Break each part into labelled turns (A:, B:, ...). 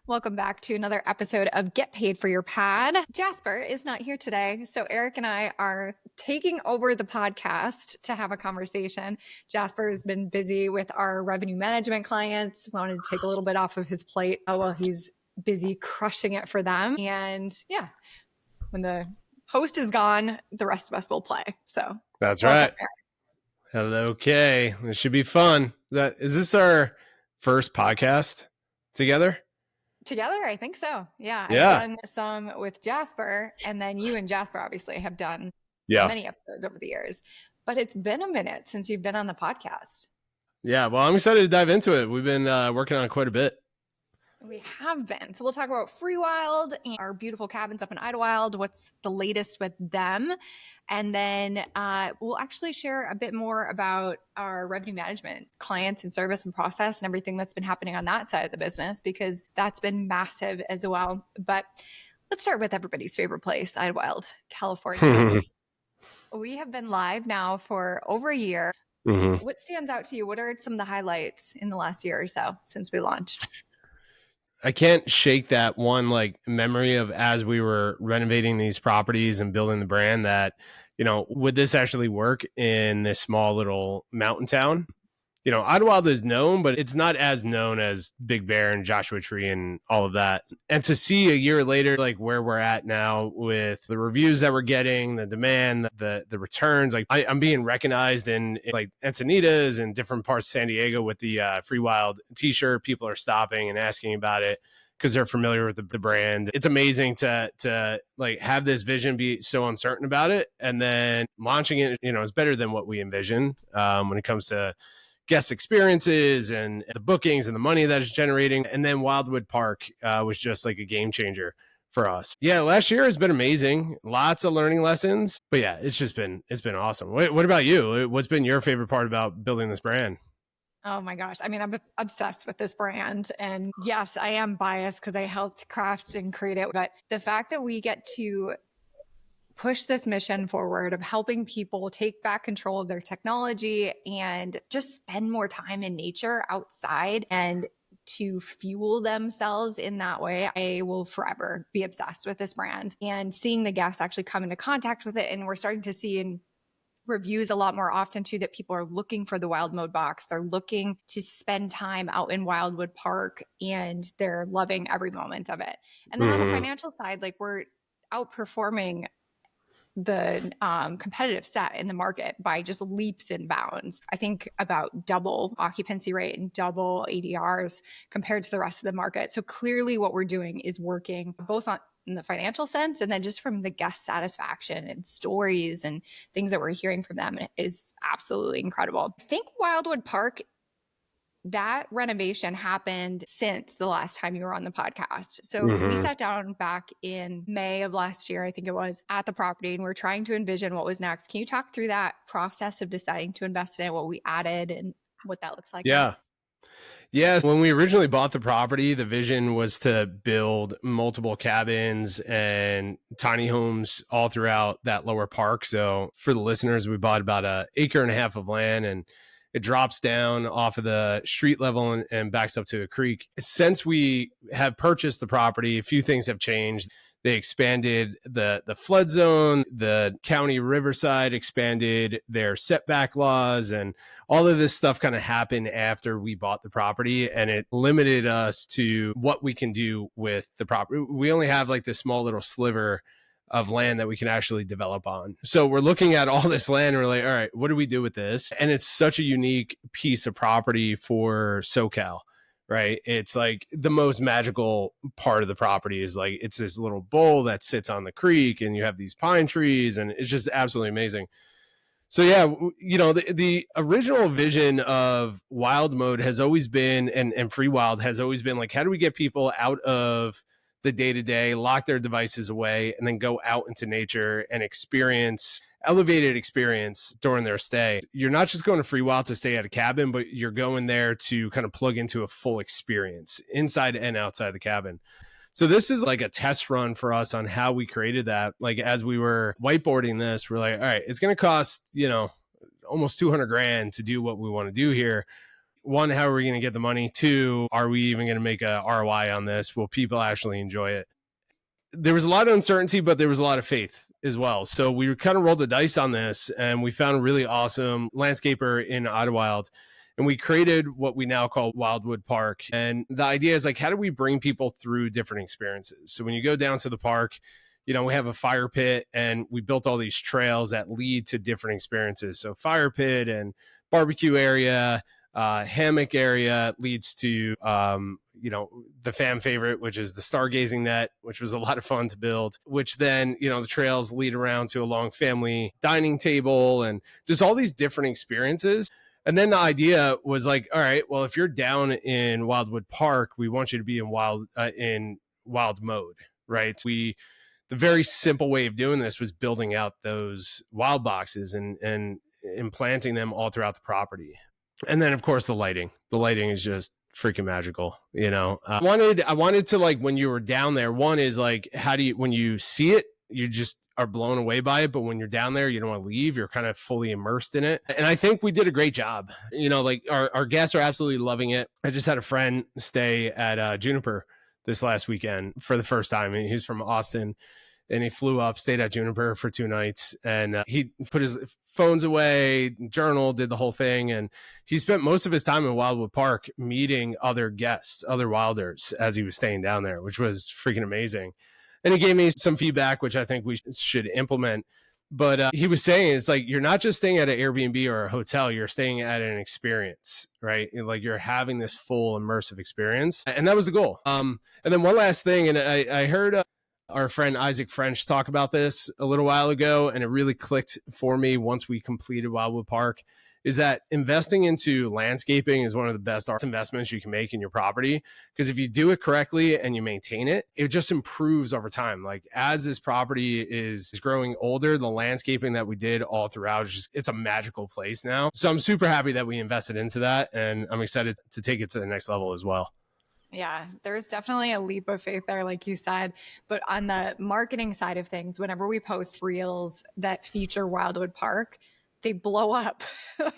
A: Welcome back to another episode of Get Paid for Your Pad. Jasper is not here today, so Eric and I are taking over the podcast to have a conversation. Jasper has been busy with our revenue management clients, wanted to take a little bit off of his plate while he's busy crushing it for them. And yeah, when the host is gone, the rest of us will play. So
B: that's right. Eric. Hello, Kaye. This should be fun. Is this our first podcast together?
A: Together, I think so. Yeah. I've done some with Jasper, and then you and Jasper obviously have done many episodes over the years. But it's been a minute since you've been on the podcast.
B: Yeah, well, I'm excited to dive into it. We've been working on it quite a bit.
A: We have been. So we'll talk about Freewyld and our beautiful cabins up in Idyllwild, what's the latest with them. And then we'll actually share a bit more about our revenue management clients and service and process and everything that's been happening on that side of the business, because that's been massive as well. But let's start with everybody's favorite place, Idyllwild, California. We have been live now for over a year. Mm-hmm. What stands out to you? What are some of the highlights in the last year or so since we launched?
B: I can't shake that one memory of as we were renovating these properties and building the brand that, would this actually work in this small little mountain town? Idyllwild is known, but it's not as known as Big Bear and Joshua Tree and all of that. And to see a year later, where we're at now with the reviews that we're getting, the demand, the returns, I'm being recognized in Encinitas and different parts of San Diego with the Freewyld t-shirt. People are stopping and asking about it because they're familiar with the brand. It's amazing to have this vision, be so uncertain about it, and then launching it, is better than what we envisioned when it comes to guest experiences and the bookings and the money that it's generating. And then Wyldwood Park was just a game changer for us. Yeah, last year has been amazing. Lots of learning lessons. But yeah, it's been awesome. What about you? What's been your favorite part about building this brand?
A: Oh my gosh. I mean, I'm obsessed with this brand. And yes, I am biased because I helped craft and create it. But the fact that we get to push this mission forward of helping people take back control of their technology and just spend more time in nature outside and to fuel themselves in that way, I will forever be obsessed with this brand. And seeing the guests actually come into contact with it, and we're starting to see in reviews a lot more often too that people are looking for the wild mode box. They're looking to spend time out in Wyldwood Park, and they're loving every moment of it. And then on the financial side, we're outperforming the competitive set in the market by just leaps and bounds. I think about double occupancy rate and double ADRs compared to the rest of the market. So clearly what we're doing is working both in the financial sense, and then just from the guest satisfaction and stories and things that we're hearing from them is absolutely incredible. I think Wyldwood Park, that renovation happened since the last time you were on the podcast. So we sat down back in May of last year, I think it was, at the property, and we're trying to envision what was next. Can you talk through that process of deciding to invest in it, what we added and what that looks like?
B: Yeah. Yes. When we originally bought the property, the vision was to build multiple cabins and tiny homes all throughout that lower park. So for the listeners, we bought about 1.5 acres of land, and it drops down off of the street level and backs up to a creek. Since we have purchased the property, a few things have changed. They expanded the flood zone. The county Riverside expanded their setback laws, and all of this stuff kind of happened after we bought the property, and it limited us to what we can do with the property. We only have this small little sliver of land that we can actually develop on. So we're looking at all this land and we're like, all right, what do we do with this? And it's such a unique piece of property for SoCal, right? It's the most magical part of the property is it's this little bowl that sits on the creek, and you have these pine trees, and it's just absolutely amazing. So yeah, the original vision of Wild Mode has always been, and Freewyld has always been how do we get people out of the day-to-day, lock their devices away, and then go out into nature and experience elevated experience during their stay. You're not just going to Freewyld to stay at a cabin, but you're going there to kind of plug into a full experience inside and outside the cabin. So this is a test run for us on how we created that. As we were whiteboarding this, we're all right, it's going to cost, almost $200,000 to do what we want to do here. one, how are we going to get the money? Two, are we even going to make a ROI on this? Will people actually enjoy it? There was a lot of uncertainty, but there was a lot of faith as well. So we kind of rolled the dice on this, and we found a really awesome landscaper in Idyllwild. And we created what we now call Wyldwood Park. And the idea is like, how do we bring people through different experiences? So when you go down to the park, we have a fire pit, and we built all these trails that lead to different experiences. So fire pit and barbecue area, hammock area leads to, the fan favorite, which is the stargazing net, which was a lot of fun to build, which then, the trails lead around to a long family dining table and just all these different experiences. And then the idea was like, all right, well, if you're down in Wyldwood Park, we want you to be in wild mode, right? The very simple way of doing this was building out those wild boxes and implanting them all throughout the property. And then, of course, the lighting. The lighting is just freaking magical. I wanted to, like, when you were down there, one is like, when you see it, you just are blown away by it. But when you're down there, you don't want to leave. You're kind of fully immersed in it. And I think we did a great job. Like our guests are absolutely loving it. I just had a friend stay at Juniper this last weekend for the first time. And he's from Austin, and he flew up, stayed at Juniper for 2 nights, and he put his phones away, journal, did the whole thing. And he spent most of his time in Wyldwood Park meeting other guests, other wilders, as he was staying down there, which was freaking amazing. And he gave me some feedback, which I think we should implement. But he was saying, it's like, you're not just staying at an Airbnb or a hotel, you're staying at an experience, right? Like, you're having this full immersive experience. And that was the goal. And then one last thing, and I heard our friend Isaac French talk about this a little while ago, and it really clicked for me once we completed Wyldwood Park, is that investing into landscaping is one of the best investments you can make in your property. Because if you do it correctly and you maintain it, it just improves over time. Like, as this property is growing older, the landscaping that we did all throughout it's a magical place now. So I'm super happy that we invested into that, and I'm excited to take it to the next level as well.
A: Yeah, there's definitely a leap of faith there, like you said. But on the marketing side of things, whenever we post reels that feature Wyldwood Park, they blow up. Our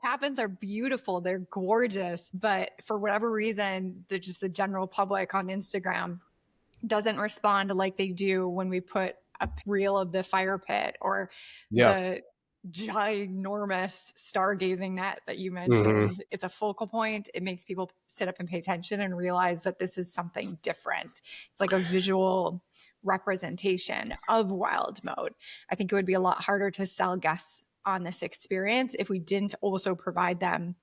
A: cabins are beautiful. They're gorgeous. But for whatever reason, the general public on Instagram doesn't respond like they do when we put a reel of the fire pit or the ginormous stargazing net that you mentioned. Mm-hmm. It's a focal point. It makes people sit up and pay attention and realize that this is something different. It's like a visual representation of wild mode. I think it would be a lot harder to sell guests on this experience if we didn't also provide them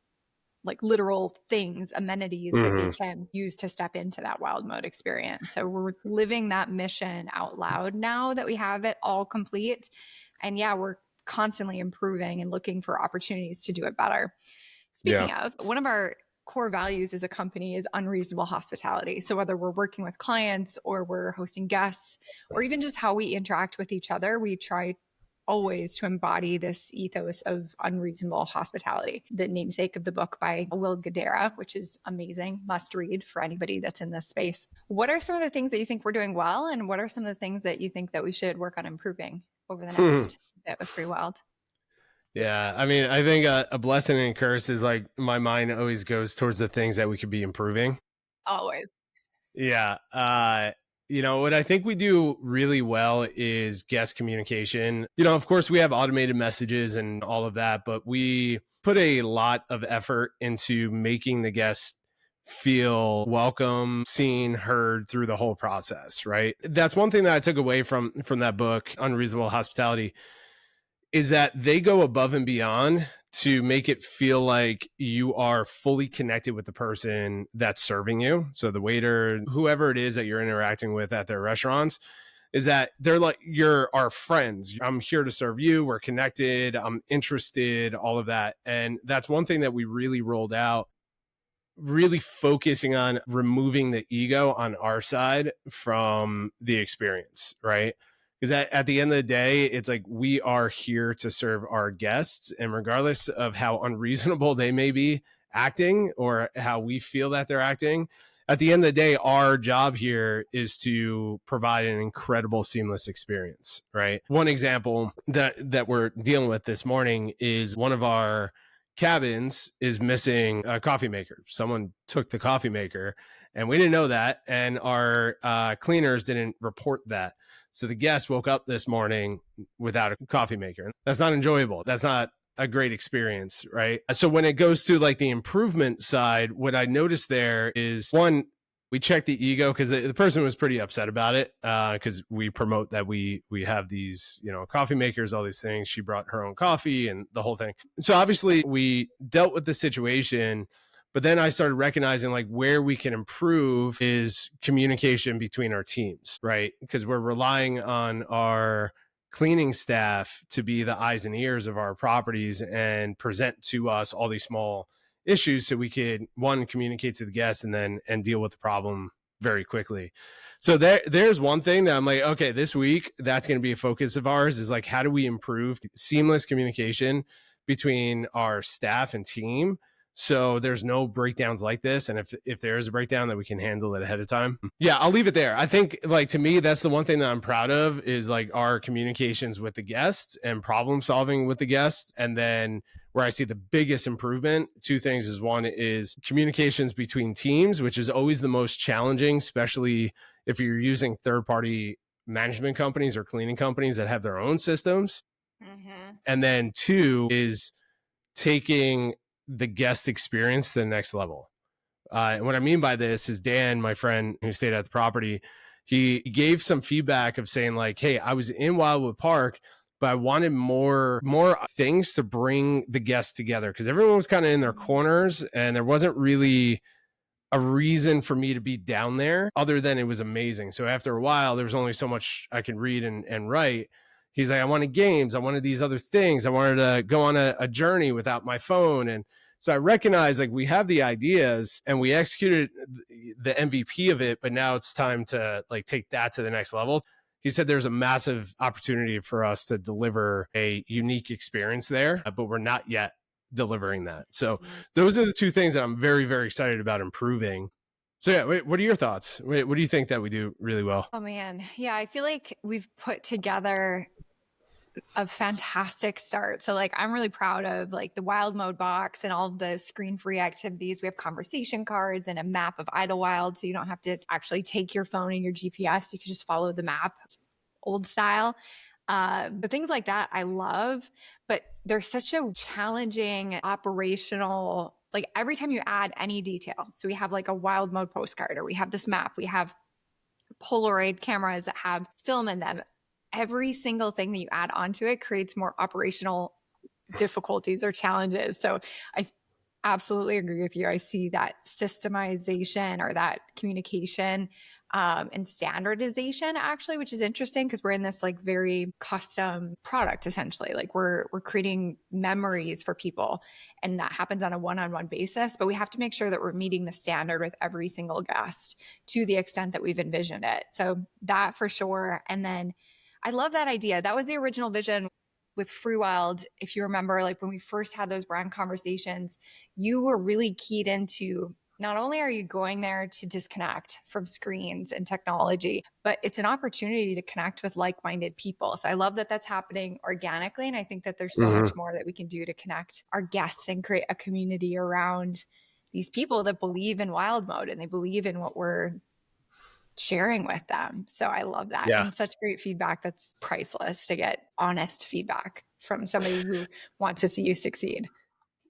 A: like literal things, amenities that they can use to step into that wild mode experience. So we're living that mission out loud now that we have it all complete. And we're constantly improving and looking for opportunities to do it better. Speaking of, one of our core values as a company is unreasonable hospitality. So whether we're working with clients or we're hosting guests or even just how we interact with each other, we try always to embody this ethos of unreasonable hospitality. The namesake of the book by Will Guidara, which is amazing, must read for anybody that's in this space. What are some of the things that you think we're doing well? And what are some of the things that you think that we should work on improving over the next bit with Freewyld?
B: Yeah, I mean, I think a blessing and a curse is like my mind always goes towards the things that we could be improving.
A: Always.
B: Yeah. What I think we do really well is guest communication. Of course, we have automated messages and all of that, but we put a lot of effort into making the guests feel welcome, seen, heard through the whole process, right? That's one thing that I took away from that book, Unreasonable Hospitality, is that they go above and beyond to make it feel like you are fully connected with the person that's serving you. So the waiter, whoever it is that you're interacting with at their restaurants, is that they're like, you're our friends. I'm here to serve you. We're connected. I'm interested, all of that. And that's one thing that we really rolled out, really focusing on removing the ego on our side from the experience, right? Because at the end of the day, it's like we are here to serve our guests. And regardless of how unreasonable they may be acting or how we feel that they're acting, at the end of the day, our job here is to provide an incredible, seamless experience, right? One example that we're dealing with this morning is one of our cabins is missing a coffee maker. Someone took the coffee maker and we didn't know that. And our cleaners didn't report that. So the guest woke up this morning without a coffee maker. That's not enjoyable. That's not a great experience, right? So when it goes to like the improvement side, what I noticed there is, one, we checked the ego because the person was pretty upset about it because we promote that we have these, coffee makers, all these things. She brought her own coffee and the whole thing. So obviously we dealt with the situation, but then I started recognizing like where we can improve is communication between our teams, right? Because we're relying on our cleaning staff to be the eyes and ears of our properties and present to us all these small issues so we could, one, communicate to the guest and deal with the problem very quickly. So there's one thing that I'm like, okay, this week that's going to be a focus of ours, is like, how do we improve seamless communication between our staff and team so there's no breakdowns like this, and if there is a breakdown, that we can handle it ahead of time. Yeah, I'll leave it there. I think, like, to me, that's the one thing that I'm proud of, is like our communications with the guests and problem solving with the guests. And then where I see the biggest improvement, two things is, one is communications between teams, which is always the most challenging, especially if you're using third-party management companies or cleaning companies that have their own systems. Mm-hmm. And then two is taking the guest experience to the next level. And what I mean by this is, Dan, my friend who stayed at the property, he gave some feedback of saying like, hey, I was in Wyldwood Park, but I wanted more things to bring the guests together, because everyone was kind of in their corners and there wasn't really a reason for me to be down there other than it was amazing. So after a while, there was only so much I could read and write. He's like, I wanted games. I wanted these other things. I wanted to go on a journey without my phone. And so I recognized, like, we have the ideas and we executed the MVP of it, but now it's time to like take that to the next level. He said there's a massive opportunity for us to deliver a unique experience there, but we're not yet delivering that. So those are the two things that I'm very, very excited about improving. So yeah, what are your thoughts? What do you think that we do really well?
A: Oh man. Yeah. I feel like we've put together a fantastic start. So like, I'm really proud of like the wild mode box and all of the screen-free activities. We have conversation cards and a map of Idyllwild, so you don't have to actually take your phone and your GPS. You can just follow the map, old style. But things like that I love, but there's such a challenging operational, like every time you add any detail. So we have like a wild mode postcard, or we have this map, we have Polaroid cameras that have film in them. Every single thing that you add onto it creates more operational difficulties or challenges. So I absolutely agree with you. I see that systemization or that communication and standardization, actually, which is interesting because we're in this like very custom product, essentially. Like we're creating memories for people, and that happens on a one-on-one basis, but we have to make sure that we're meeting the standard with every single guest to the extent that we've envisioned it. So that for sure. And then I love that idea. That was the original vision with Freewyld. If you remember, like when we first had those brand conversations, you were really keyed into, not only are you going there to disconnect from screens and technology, but it's an opportunity to connect with like-minded people. So I love that that's happening organically. And I think that there's so much more that we can do to connect our guests and create a community around these people that believe in wild mode and they believe in what we're sharing with them. So I love that.
B: Yeah.
A: And such great feedback. That's priceless, to get honest feedback from somebody who wants to see you succeed.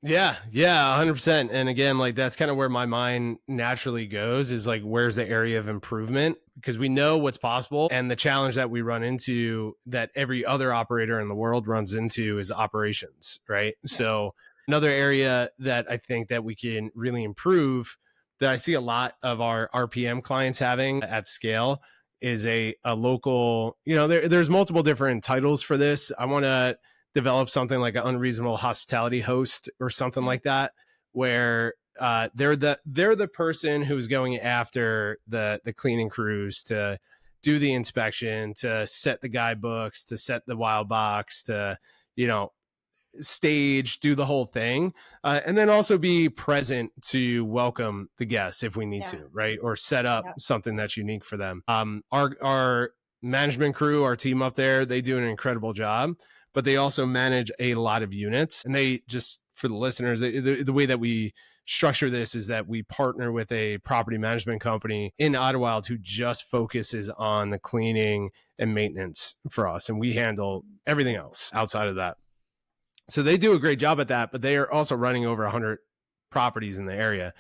B: Yeah, 100%. And again, like that's kind of where my mind naturally goes, is like, where's the area of improvement? Because we know what's possible. And the challenge that we run into, that every other operator in the world runs into, is operations, right? Yeah. So another area that I think that we can really improve, that I see a lot of our RPM clients having at scale, is a local, there's multiple different titles for this. I want to develop something like an unreasonable hospitality host or something like that, where they're the person who's going after the cleaning crews to do the inspection, to set the guidebooks, to set the wild box, to stage, do the whole thing, and then also be present to welcome the guests if we need to, right? Or set up something that's unique for them. Our management crew, our team up there, they do an incredible job, but they also manage a lot of units, and they just for the listeners, the way that we structure this is that we partner with a property management company in Idyllwild who just focuses on the cleaning and maintenance for us. And we handle everything else outside of that. So they do a great job at that, but they are also running over 100 properties in the area.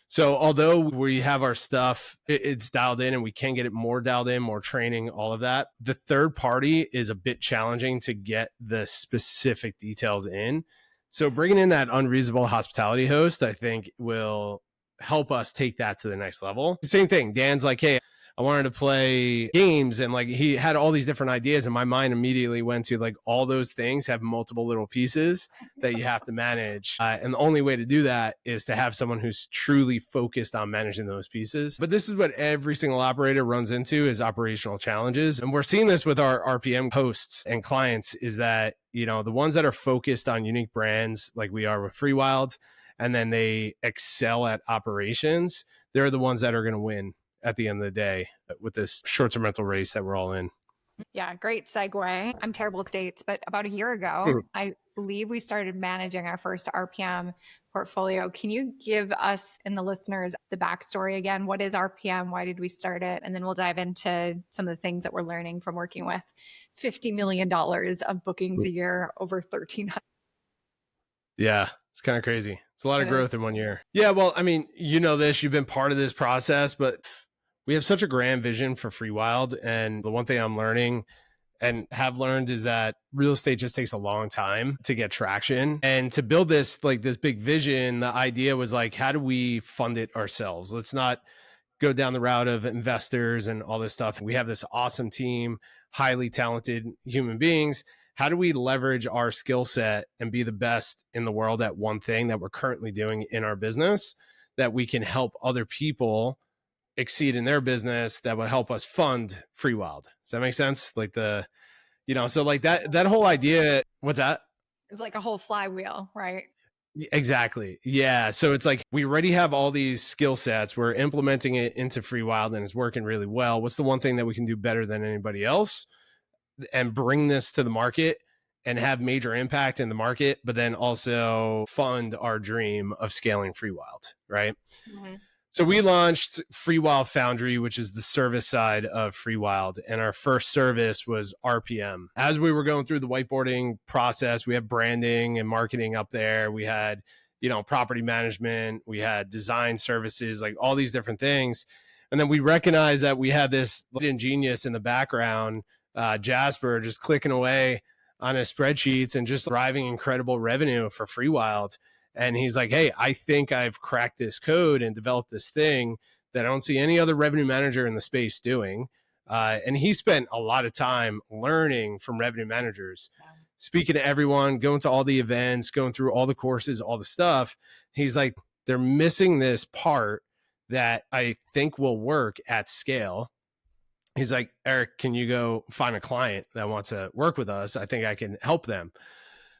B: So although we have our stuff, it's dialed in and we can get it more dialed in, more training, all of that, the third party is a bit challenging to get the specific details in. So bringing in that unreasonable hospitality host, I think will help us take that to the next level. Same thing. Dan's like, hey, I wanted to play games, and like he had all these different ideas, and my mind immediately went to like all those things have multiple little pieces that you have to manage. And the only way to do that is to have someone who's truly focused on managing those pieces. But this is what every single operator runs into is operational challenges. And we're seeing this with our RPM hosts and clients is that, you know, the ones that are focused on unique brands like we are with Freewyld, and then they excel at operations, they're the ones that are going to win at the end of the day with this short-term rental race that we're all in.
A: Yeah, great segue. I'm terrible with dates, but about a year ago, I believe we started managing our first RPM portfolio. Can you give us and the listeners the backstory again? What is RPM? Why did we start it? And then we'll dive into some of the things that we're learning from working with $50 million of bookings a year, over 1,300.
B: Yeah, it's kind of crazy. It's a lot of growth in 1 year. Yeah, well, I mean, you know this, you've been part of this process, but we have such a grand vision for Freewyld. And the one thing I'm learning and have learned is that real estate just takes a long time to get traction. And to build this, like this big vision, the idea was like, how do we fund it ourselves? Let's not go down the route of investors and all this stuff. We have this awesome team, highly talented human beings. How do we leverage our skill set and be the best in the world at one thing that we're currently doing in our business that we can help other people exceed in their business that will help us fund Freewyld? Does that make sense? Like the, you know, so like that whole idea, what's that?
A: It's like a whole flywheel, right?
B: Exactly. Yeah. So it's like we already have all these skill sets. We're implementing it into Freewyld and it's working really well. What's the one thing that we can do better than anybody else and bring this to the market and have major impact in the market, but then also fund our dream of scaling Freewyld, right? Mm-hmm. So we launched Freewyld Foundry, which is the service side of Freewyld. And our first service was RPM. As we were going through the whiteboarding process, we had branding and marketing up there. We had, you know, property management. We had design services, like all these different things. And then we recognized that we had this genius in the background, Jasper, just clicking away on his spreadsheets and just driving incredible revenue for Freewyld. And he's like, hey, I think I've cracked this code and developed this thing that I don't see any other revenue manager in the space doing. And he spent a lot of time learning from revenue managers, speaking to everyone, going to all the events, going through all the courses, all the stuff. He's like, they're missing this part that I think will work at scale. He's like, Eric, can you go find a client that wants to work with us? I think I can help them.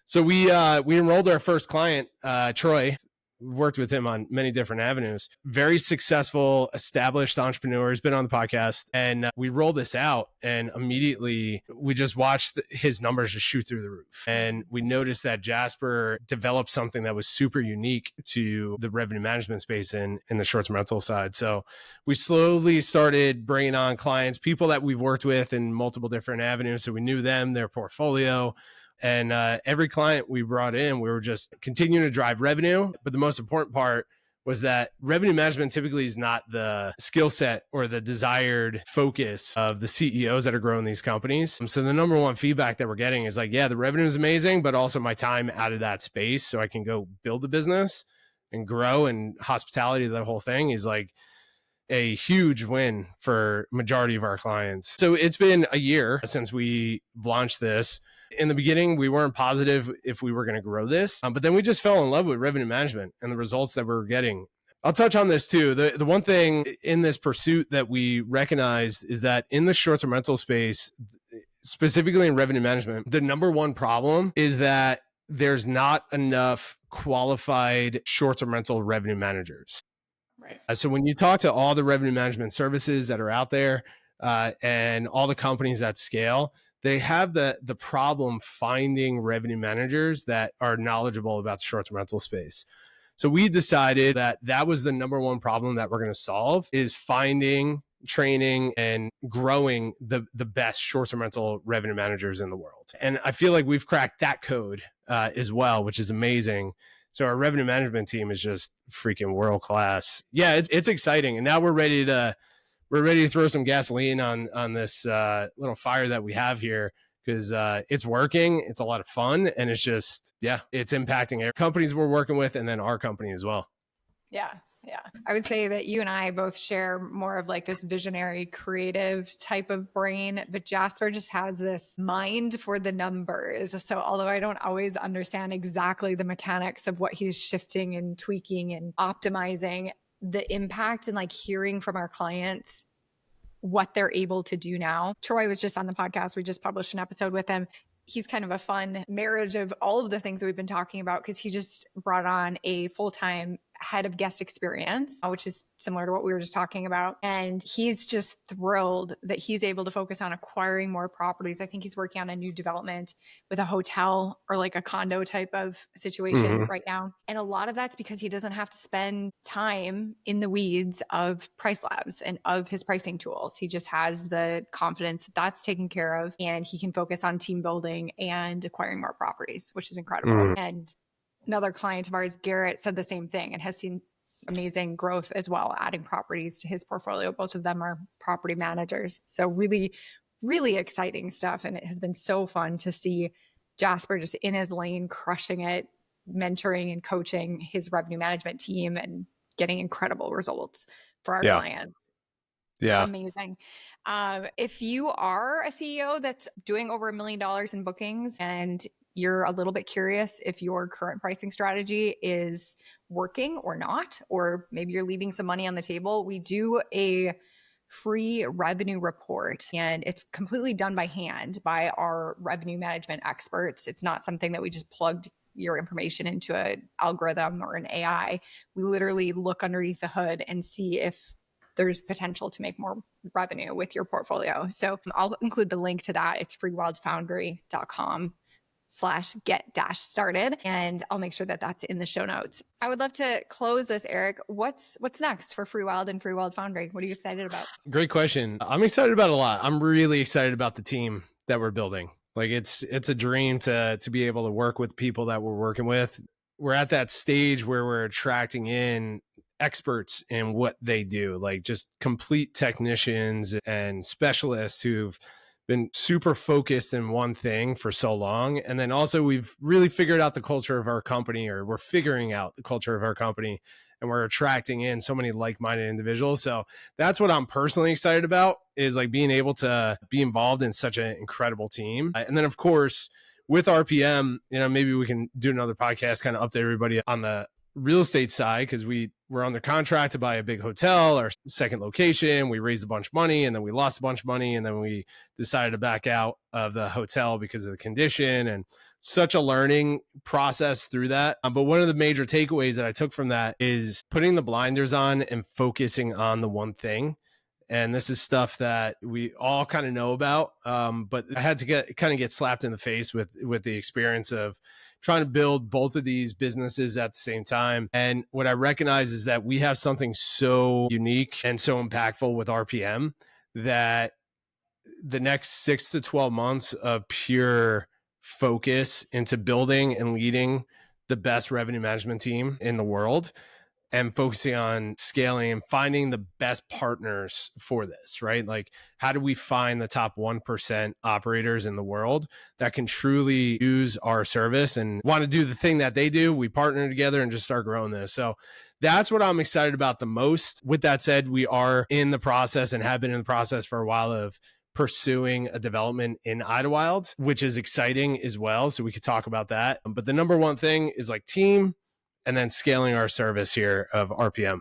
B: So we enrolled our first client, Troy. We've worked with him on many different avenues. Very successful, established entrepreneur. He's been on the podcast. And we rolled this out and immediately we just watched his numbers just shoot through the roof. And we noticed that Jasper developed something that was super unique to the revenue management space in the short-term rental side. So we slowly started bringing on clients, people that we've worked with in multiple different avenues. So we knew them, their portfolio. And every client we brought in, we were just continuing to drive revenue. But the most important part was that revenue management typically is not the skill set or the desired focus of the CEOs that are growing these companies. So the number one feedback that we're getting is like, yeah, the revenue is amazing, but also my time out of that space so I can go build the business and grow, and hospitality, that whole thing is like a huge win for majority of our clients. So it's been a year since we launched this. In the beginning, we weren't positive if we were going to grow this, but then we just fell in love with revenue management and the results that we were getting. I'll touch on this too. The one thing in this pursuit that we recognized is that in the short-term rental space, specifically in revenue management, the number one problem is that there's not enough qualified short-term rental revenue managers. Right. So when you talk to all the revenue management services that are out there and all the companies that scale, they have the problem finding revenue managers that are knowledgeable about the short-term rental space. So we decided that was the number one problem that we're going to solve, is finding, training, and growing the best short-term rental revenue managers in the world. And I feel like we've cracked that code as well, which is amazing. So our revenue management team is just freaking world class. Yeah, it's exciting. And now we're ready to throw some gasoline on this little fire that we have here, because it's working. It's a lot of fun, and it's just, it's impacting companies we're working with, and then our company as well.
A: Yeah. I would say that you and I both share more of like this visionary, creative type of brain, but Jasper just has this mind for the numbers. So although I don't always understand exactly the mechanics of what he's shifting and tweaking and optimizing, the impact and like hearing from our clients what they're able to do now. Troy was just on the podcast. We just published an episode with him. He's kind of a fun marriage of all of the things we've been talking about, because he just brought on a full-time head of guest experience, which is similar to what we were just talking about. And he's just thrilled that he's able to focus on acquiring more properties. I think he's working on a new development with a hotel or like a condo type of situation right now. And a lot of that's because he doesn't have to spend time in the weeds of price labs and of his pricing tools. He just has the confidence that that's taken care of, and he can focus on team building and acquiring more properties, which is incredible. And another client of ours, Garrett, said the same thing and has seen amazing growth as well, adding properties to his portfolio. Both of them are property managers. So really, really exciting stuff. And it has been so fun to see Jasper just in his lane, crushing it, mentoring and coaching his revenue management team and getting incredible results for our clients.
B: Yeah.
A: Amazing. If you are a CEO that's doing over $1 million in bookings and you're a little bit curious if your current pricing strategy is working or not, or maybe you're leaving some money on the table, we do a free revenue report, and it's completely done by hand by our revenue management experts. It's not something that we just plugged your information into an algorithm or an AI. We literally look underneath the hood and see if there's potential to make more revenue with your portfolio. So I'll include the link to that. It's freewildfoundry.com/get-started. And I'll make sure that that's in the show notes. I would love to close this, Eric. What's next for Freewyld and Freewyld Foundry? What are you excited about?
B: Great question. I'm excited about a lot. I'm really excited about the team that we're building. Like it's a dream to be able to work with people that we're working with. We're at that stage where we're attracting in experts in what they do, like just complete technicians and specialists who've been super focused in one thing for so long. And then also we've really figured out the culture of our company, or we're figuring out the culture of our company, and we're attracting in so many like-minded individuals. So that's what I'm personally excited about, is like being able to be involved in such an incredible team. And then of course with RPM, maybe we can do another podcast, kind of update everybody on the real estate side, because we're under contract to buy a big hotel, our second location. We raised a bunch of money, and then we lost a bunch of money, and then we decided to back out of the hotel because of the condition, and such a learning process through that. But one of the major takeaways that I took from that is putting the blinders on and focusing on the one thing. And this is stuff that we all kind of know about, but I had to get slapped in the face with the experience of trying to build both of these businesses at the same time. And what I recognize is that we have something so unique and so impactful with RPM that the next 6 to 12 months of pure focus into building and leading the best revenue management team in the world, and focusing on scaling and finding the best partners for this, right? Like, how do we find the top 1% operators in the world that can truly use our service and want to do the thing that they do? We partner together and just start growing this. So that's what I'm excited about the most. With that said, we are in the process and have been in the process for a while of pursuing a development in Idyllwild, which is exciting as well. So we could talk about that. But the number one thing is like team, and then scaling our service here of RPM.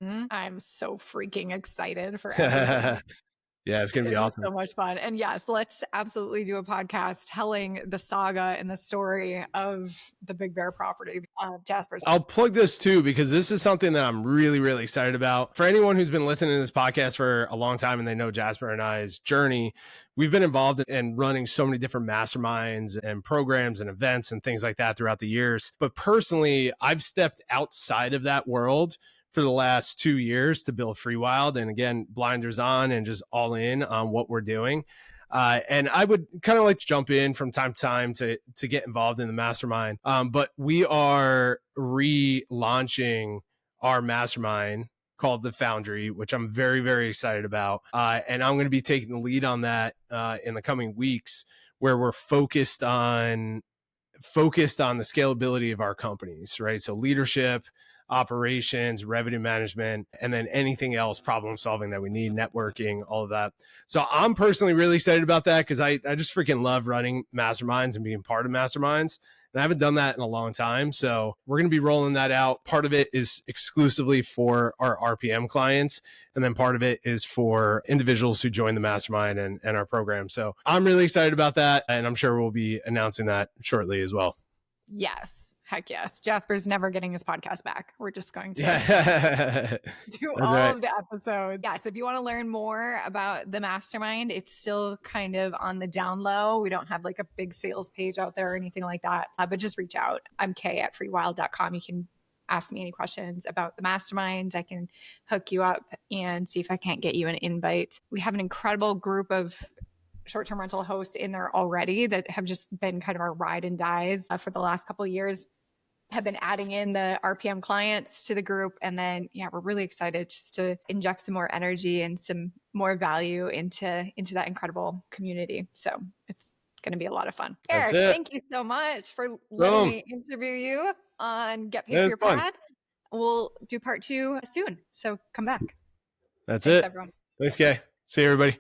A: I'm so freaking excited for everything.
B: Yeah, it's going to be
A: It was
B: awesome.
A: so much fun. And yes, let's absolutely do a podcast telling the saga and the story of the Big Bear property. Jasper's.
B: I'll plug this too, because this is something that I'm really, really excited about. For anyone who's been listening to this podcast for a long time and they know Jasper and I's journey, we've been involved in running so many different masterminds and programs and events and things like that throughout the years. But personally, I've stepped outside of that world for the last 2 years to build Freewyld. And again, blinders on and just all in on what we're doing. And I would kind of like to jump in from time to time to get involved in the mastermind. But we are relaunching our mastermind called the Foundry, which I'm very, very excited about. And I'm going to be taking the lead on that in the coming weeks, where we're focused on the scalability of our companies, right? So leadership, operations, revenue management, and then anything else, problem solving that we need, networking, all of that. So I'm personally really excited about that, because I just freaking love running masterminds and being part of masterminds. And I haven't done that in a long time. So we're going to be rolling that out. Part of it is exclusively for our RPM clients. And then part of it is for individuals who join the mastermind and our program. So I'm really excited about that. And I'm sure we'll be announcing that shortly as well.
A: Yes. Heck yes. Jasper's never getting his podcast back. We're just going to do all of the episodes. Yes. If you want to learn more about the mastermind, it's still kind of on the down low. We don't have like a big sales page out there or anything like that, but just reach out. I'm Kaye at freewyld.com. You can ask me any questions about the mastermind. I can hook you up and see if I can't get you an invite. We have an incredible group of short-term rental hosts in there already that have just been kind of our ride and dies for the last couple of years, have been adding in the RPM clients to the group. And then, yeah, we're really excited just to inject some more energy and some more value into that incredible community. So it's going to be a lot of fun. Eric, thank you so much for letting me interview you on Get Paid for Your Pod. We'll do part 2 soon. So come back.
B: Thanks, everyone. Thanks, Kaye. See you, everybody.